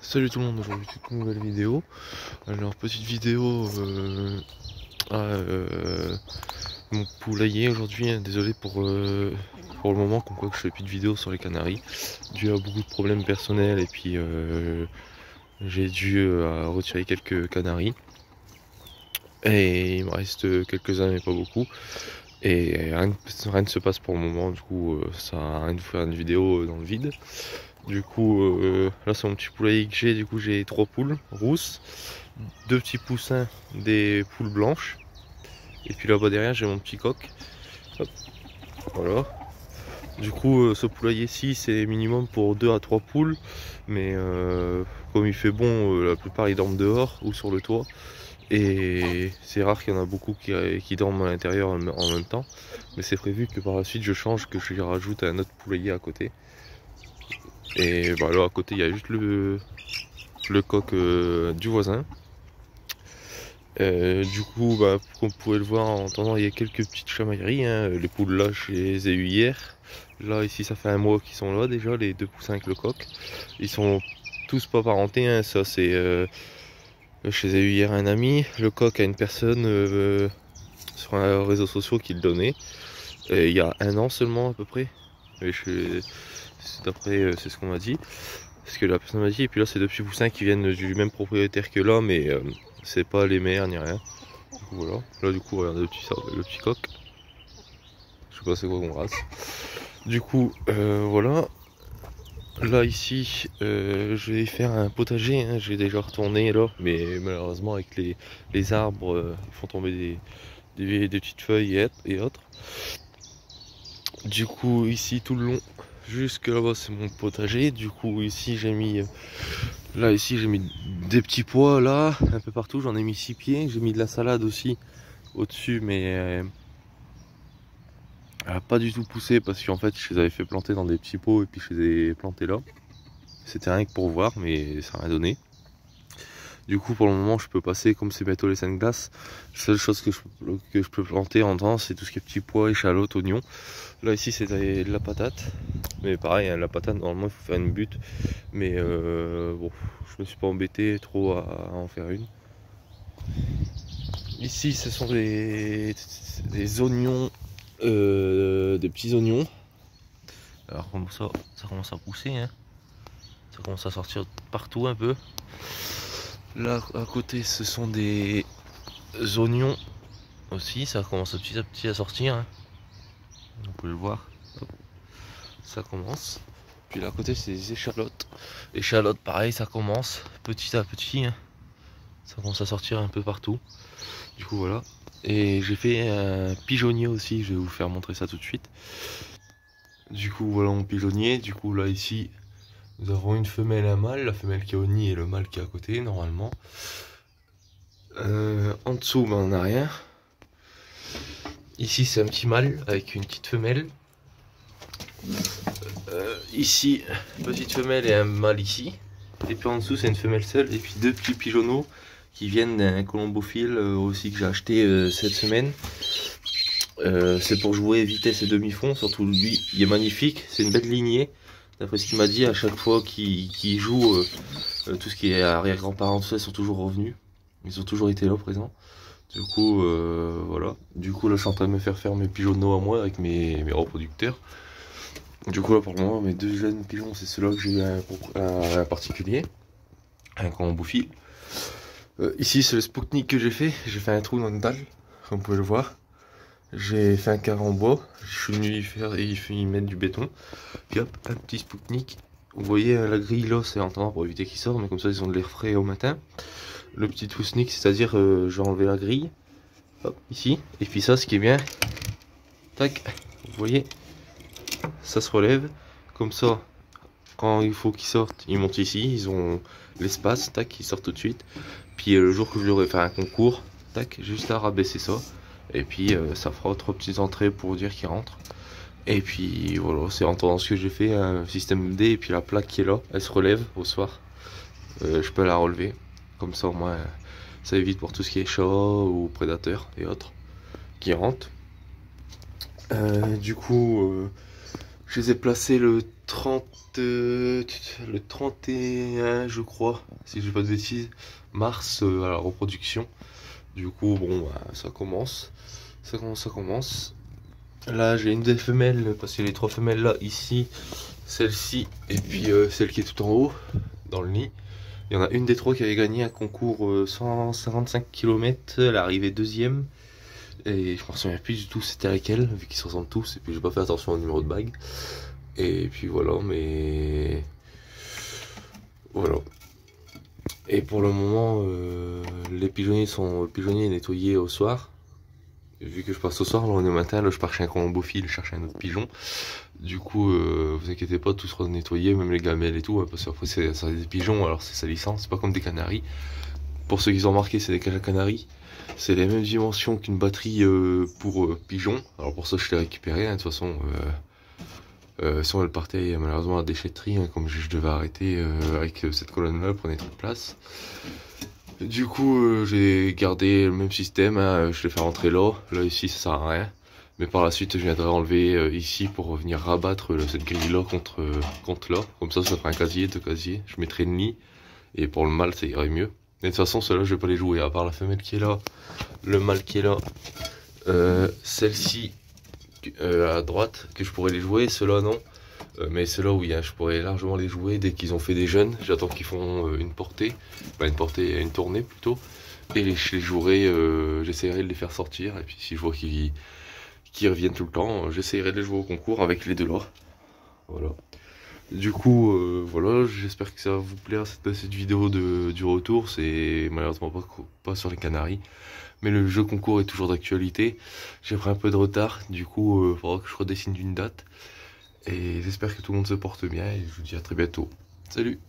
Salut tout le monde, aujourd'hui c'est une nouvelle vidéo. Alors petite vidéo à mon poulailler aujourd'hui, hein. Désolé pour le moment, comme quoi que je fais plus de vidéos sur les Canaries, dû à beaucoup de problèmes personnels et puis j'ai dû retirer quelques Canaries. Et il me reste quelques-uns mais pas beaucoup. Et rien ne se passe pour le moment, du coup ça sert à rien de faire une vidéo dans le vide. Du coup, là c'est mon petit poulailler que j'ai. Du coup, j'ai 3 poules rousses, 2 petits poussins, des poules blanches. Et puis là-bas derrière, j'ai mon petit coq. Hop, voilà. Du coup, ce poulailler-ci, c'est minimum pour 2 à 3 poules. Mais comme il fait bon, la plupart ils dorment dehors ou sur le toit. Et c'est rare qu'il y en a beaucoup qui dorment à l'intérieur en même temps. Mais c'est prévu que par la suite je change, que je rajoute un autre poulailler à côté. Et bah là à côté il y a juste le coq du voisin. Du coup, bah, comme vous pouvez le voir en entendant, il y a quelques petites chamailleries, hein. Les poules là, je les ai eues hier. Là, ici, ça fait un mois qu'ils sont là déjà, les 2 poussins avec le coq. Ils sont tous pas parentés, hein. Ça, c'est. Je les ai eu hier à un ami. Le coq a une personne sur un réseau social qui le donnait. Il y a un an seulement à peu près. D'après, c'est ce qu'on m'a dit. C'est ce que la personne m'a dit. Et puis là, c'est 2 petits poussins qui viennent du même propriétaire que là, mais c'est pas les mères ni rien. Du coup, voilà. Là, du coup, regardez le petit coq. Je sais pas c'est quoi qu'on race. Du coup, voilà. Là, ici, je vais faire un potager, hein. J'ai déjà retourné là, mais malheureusement, avec les arbres, ils font tomber des petites feuilles et autres. Du coup, ici, tout le long, jusque là-bas, c'est mon potager. Du coup, ici, j'ai mis. Là, ici, j'ai mis des petits pois, là, un peu partout. J'en ai mis 6 pieds. J'ai mis de la salade aussi au-dessus, mais elle a pas du tout poussé parce qu'en fait, je les avais fait planter dans des petits pots et puis je les ai plantés là. C'était rien que pour voir, mais ça n'a rien donné. Du coup, pour le moment, je peux passer comme c'est bientôt les 5 glaces. La seule chose que je peux planter en temps, c'est tout ce qui est petits pois, échalotes, oignons. Là, ici, c'est de la patate. Mais pareil, hein, la patate, normalement, il faut faire une butte. Mais bon, je me suis pas embêté trop à en faire une. Ici, ce sont des oignons, des petits oignons. Alors comme ça commence à pousser, hein. Ça commence à sortir partout un peu. Là à côté, ce sont des oignons aussi. Ça commence petit à petit à sortir, hein. On peut le voir. Hop. Ça commence. Puis là à côté, c'est des échalotes. Échalotes, pareil, ça commence petit à petit, hein. Ça commence à sortir un peu partout. Du coup voilà. Et j'ai fait un pigeonnier aussi. Je vais vous faire montrer ça tout de suite. Du coup voilà mon pigeonnier. Du coup là ici, nous avons une femelle et un mâle. La femelle qui est au nid et le mâle qui est à côté normalement. En dessous, ben, on n'a rien. Ici c'est un petit mâle avec une petite femelle. Ici, petite femelle et un mâle ici. Et puis en dessous c'est une femelle seule. Et puis 2 petits pigeonneaux qui viennent d'un colombophile aussi que j'ai acheté cette semaine. C'est pour jouer vitesse et demi-fond. Surtout lui, il est magnifique. C'est une belle lignée. D'après ce qu'il m'a dit, à chaque fois qu'il joue, tout ce qui est arrière-grands-parents, tout ça, ils sont toujours revenus. Ils ont toujours été là présents. Du coup, voilà. Du coup, là, je suis en train de me faire mes pigeonneaux à moi avec mes reproducteurs. Du coup, là, pour le moment, mes 2 jeunes pigeons, c'est ceux-là que j'ai eu un particulier. Un colombophile. Ici, c'est le Spoutnik que j'ai fait. J'ai fait un trou dans une dalle, comme vous pouvez le voir. J'ai fait un carré en bois. Je suis venu y mettre du béton. Puis hop, un petit Spoutnik. Vous voyez la grille là, c'est en temps pour éviter qu'il sorte, mais comme ça ils ont de l'air frais au matin. Le petit Spoutnik, c'est-à-dire j'ai enlevé la grille. Hop, ici. Et puis ça, ce qui est bien, tac, vous voyez, ça se relève. Comme ça, quand il faut qu'ils sortent, ils montent ici. Ils ont l'espace, tac, ils sortent tout de suite. Puis le jour que je leur ai fait un concours, tac, juste à rabaisser ça. Et puis ça fera 3 petites entrées pour dire qu'ils rentrent. Et puis voilà, c'est en entendant ce que j'ai fait, un système D. Et puis la plaque qui est là, elle se relève au soir. Je peux la relever. Comme ça au moins ça évite pour tout ce qui est chat ou prédateurs et autres qui rentrent. Du coup, Je les ai placés le 31 je crois, si je dis pas de bêtises, mars à la reproduction. Du coup bon bah, ça commence. Là j'ai une des femelles, parce que les 3 femelles là, ici, celle-ci, et puis celle qui est tout en haut, dans le nid. Il y en a une des 3 qui avait gagné un concours 155 km, elle est arrivée 2ème. Et je me souviens plus du tout c'était avec elle, vu qu'ils se ressemblent tous, et puis j'ai pas fait attention au numéro de bague. Et puis voilà, mais... Voilà. Et pour le moment, les pigeonniers sont nettoyés au soir. Vu que je passe au soir, là on est au matin, là je pars chez un colombophile, chercher un autre pigeon. Du coup, vous inquiétez pas, tout sera nettoyé, même les gamelles et tout, hein, parce qu'après c'est des pigeons, alors c'est salissant, c'est pas comme des canaris. Pour ceux qui ont remarqué, c'est des canaris. C'est les mêmes dimensions qu'une batterie pour pigeons. Alors pour ça je l'ai récupéré, hein, de toute façon... si on le partait malheureusement à la déchetterie, hein, comme je devais arrêter avec cette colonne là, prenait trop de place. Du coup j'ai gardé le même système, hein, je l'ai fait rentrer là ici ça sert à rien. Mais par la suite je viendrai enlever ici pour venir rabattre cette grille là contre là. Comme ça fera un casier, 2 casiers, je mettrai le nid. Et pour le mâle ça irait mieux. Mais de toute façon ceux-là je vais pas les jouer, à part la femelle qui est là, le mâle qui est là, celle-ci à droite que je pourrais les jouer, ceux-là non. Mais ceux-là oui, hein, je pourrais largement les jouer dès qu'ils ont fait des jeunes. J'attends qu'ils font une tournée plutôt. Et je les jouerai, j'essaierai de les faire sortir. Et puis si je vois qu'ils reviennent tout le temps, j'essaierai de les jouer au concours avec les 2 là. Voilà. Du coup, voilà, j'espère que ça va vous plaire cette vidéo du retour. C'est malheureusement pas sur les Canaries. Mais le jeu concours est toujours d'actualité. J'ai pris un peu de retard, du coup, il faudra que je redessine une date. Et j'espère que tout le monde se porte bien et je vous dis à très bientôt. Salut!